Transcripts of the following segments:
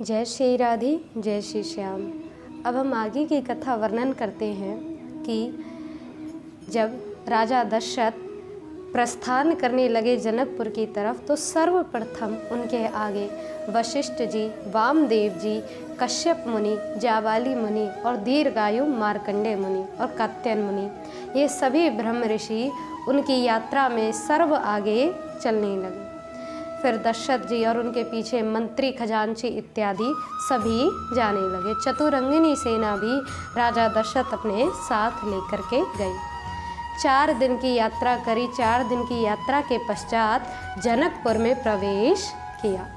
जय श्री राधे, जय श्री श्याम। अब हम आगे की कथा वर्णन करते हैं कि जब राजा दशरथ प्रस्थान करने लगे जनकपुर की तरफ तो सर्वप्रथम उनके आगे वशिष्ठ जी, वामदेव जी, कश्यप मुनि, जाबाली मुनि और दीर्घायु मार्कंडेय मुनि और कात्यायन मुनि, ये सभी ब्रह्म ऋषि उनकी यात्रा में सर्व आगे चलने लगे। फिर दशरथ जी और उनके पीछे मंत्री, खजांची इत्यादि सभी जाने लगे। चतुरंगिनी सेना भी राजा दशरथ अपने साथ लेकर के गई। 4 दिन की यात्रा करी। 4 दिन की यात्रा के पश्चात जनकपुर में प्रवेश किया।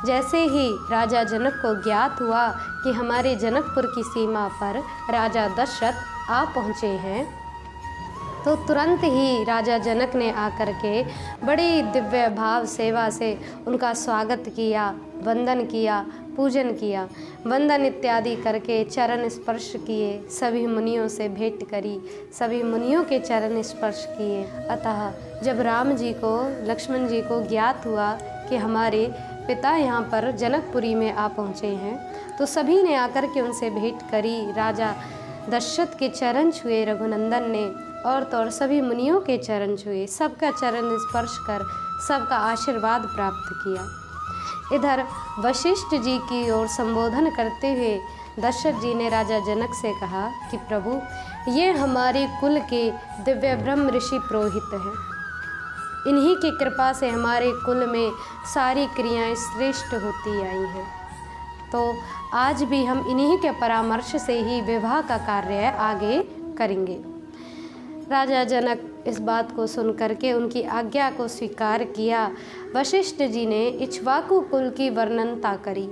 जैसे ही राजा जनक को ज्ञात हुआ कि हमारे जनकपुर की सीमा पर राजा दशरथ आ पहुँचे हैं, तो तुरंत ही राजा जनक ने आकर के बड़ी दिव्य भाव सेवा से उनका स्वागत किया, वंदन किया, पूजन किया। वंदन इत्यादि करके चरण स्पर्श किए, सभी मुनियों से भेंट करी, सभी मुनियों के चरण स्पर्श किए। अतः जब राम जी को, लक्ष्मण जी को ज्ञात हुआ कि हमारे पिता यहाँ पर जनकपुरी में आ पहुँचे हैं, तो सभी ने आकर के उनसे भेंट करी। राजा दशरथ के चरण छुए रघुनंदन ने, और तो और सभी मुनियों के चरण छुए, सबका चरण स्पर्श कर सबका आशीर्वाद प्राप्त किया। इधर वशिष्ठ जी की ओर संबोधन करते हुए दशरथ जी ने राजा जनक से कहा कि प्रभु, ये हमारे कुल के दिव्य ब्रह्म ऋषि पुरोहित हैं। इन्हीं की कृपा से हमारे कुल में सारी क्रियाएं श्रेष्ठ होती आई हैं। तो आज भी हम इन्हीं के परामर्श से ही विवाह का कार्य आगे करेंगे। राजा जनक इस बात को सुन करके उनकी आज्ञा को स्वीकार किया। वशिष्ठ जी ने इक्ष्वाकु कुल की वर्णनता करी,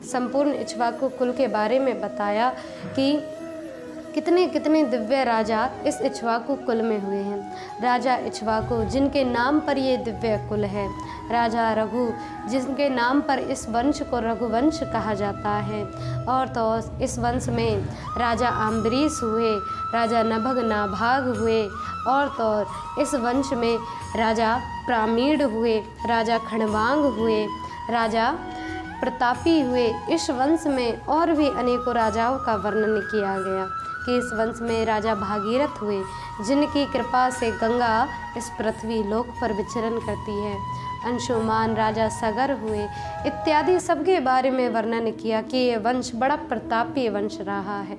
संपूर्ण इक्ष्वाकु कुल के बारे में बताया कि कितने कितने दिव्य राजा इस इक्ष्वाकु कुल में हुए हैं। राजा इक्ष्वाकु जिनके नाम पर ये दिव्य कुल है, राजा रघु जिनके नाम पर इस वंश को रघुवंश कहा जाता है, और तो इस वंश में राजा अम्बरीश हुए, राजा नभग नाभाग हुए, और तो इस वंश में राजा प्रामीण हुए, राजा खड़वांग हुए, राजा प्रतापी हुए। इस वंश में और भी अनेकों राजाओं का वर्णन किया गया कि इस वंश में राजा भागीरथ हुए, जिनकी कृपा से गंगा इस पृथ्वी लोक पर विचरण करती है। अंशुमान राजा सगर हुए इत्यादि सबके बारे में वर्णन किया कि ये वंश बड़ा प्रतापी वंश रहा है।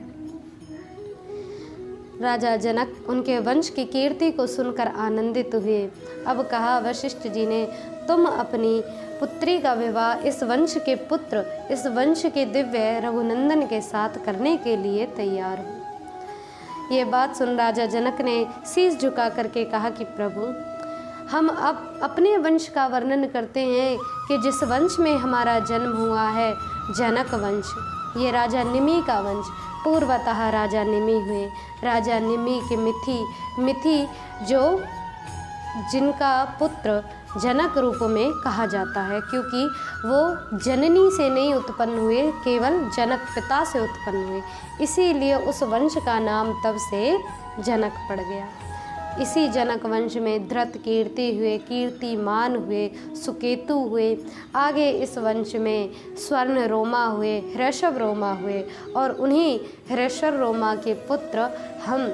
राजा जनक उनके वंश की कीर्ति को सुनकर आनंदित हुए। अब कहा वशिष्ठ जी ने, तुम अपनी पुत्री का विवाह इस वंश के पुत्र, इस वंश के दिव्य रघुनंदन के साथ करने के लिए तैयार हो। ये बात सुन राजा जनक ने शीश झुका करके कहा कि प्रभु, हम अब अपने वंश का वर्णन करते हैं कि जिस वंश में हमारा जन्म हुआ है, जनक वंश, ये राजा निमि का वंश। पूर्वतः राजा निमि हुए। राजा निमि के मिथि जो जिनका पुत्र जनक रूप में कहा जाता है, क्योंकि वो जननी से नहीं उत्पन्न हुए, केवल जनक पिता से उत्पन्न हुए, इसीलिए उस वंश का नाम तब से जनक पड़ गया। इसी जनक वंश में धृत कीर्ति हुए, कीर्तिमान हुए, सुकेतु हुए। आगे इस वंश में स्वर्ण रोमा हुए, हृषभ रोमा हुए, और उन्हीं हृषभ रोमा के पुत्र हम,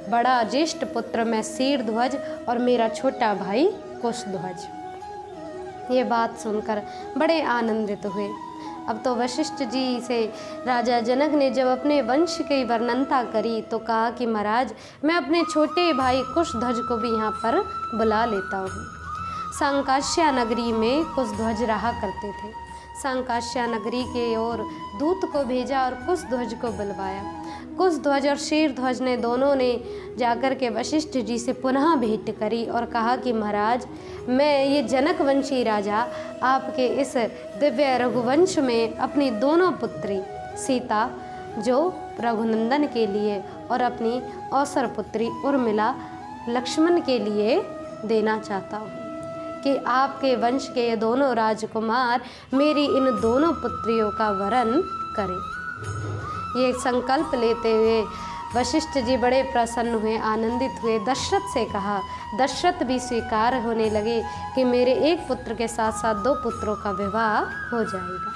बड़ा ज्येष्ठ पुत्र मैं शीरध्वज और मेरा छोटा भाई कुशध्वज। ये बात सुनकर बड़े आनंदित हुए। अब तो वशिष्ठ जी से राजा जनक ने जब अपने वंश की वर्णनता करी तो कहा कि महाराज, मैं अपने छोटे भाई कुशध्वज को भी यहाँ पर बुला लेता हूँ। सांकाश्या नगरी में कुशध्वज रहा करते थे। सांकाश्या नगरी के ओर दूत को भेजा और कुशध्वज को बुलवाया। कुशध्वज और शीरध्वज ने दोनों ने जाकर के वशिष्ठ जी से पुनः भेंट करी और कहा कि महाराज, मैं ये जनक वंशी राजा आपके इस दिव्य रघुवंश में अपनी दोनों पुत्री सीता, जो रघुनंदन के लिए, और अपनी औसर पुत्री उर्मिला लक्ष्मण के लिए देना चाहता हूँ कि आपके वंश के ये दोनों राजकुमार मेरी इन दोनों पुत्रियों का वरण करें। ये संकल्प लेते हुए वशिष्ठ जी बड़े प्रसन्न हुए, आनंदित हुए। दशरथ से कहा, दशरथ भी स्वीकार होने लगे कि मेरे एक पुत्र के साथ साथ 2 पुत्रों का विवाह हो जाएगा।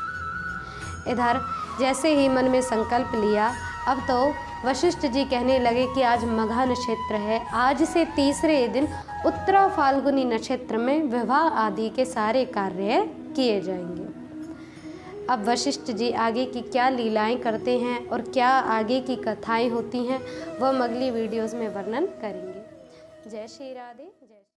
इधर जैसे ही मन में संकल्प लिया, अब तो वशिष्ठ जी कहने लगे कि आज मघा नक्षत्र है, आज से तीसरे दिन उत्तरा फाल्गुनी नक्षत्र में विवाह आदि के सारे कार्य किए जाएंगे। अब वशिष्ठ जी आगे की क्या लीलाएं करते हैं और क्या आगे की कथाएं होती हैं, वह हम अगली वीडियोज़ में वर्णन करेंगे। जय श्री राधे। जय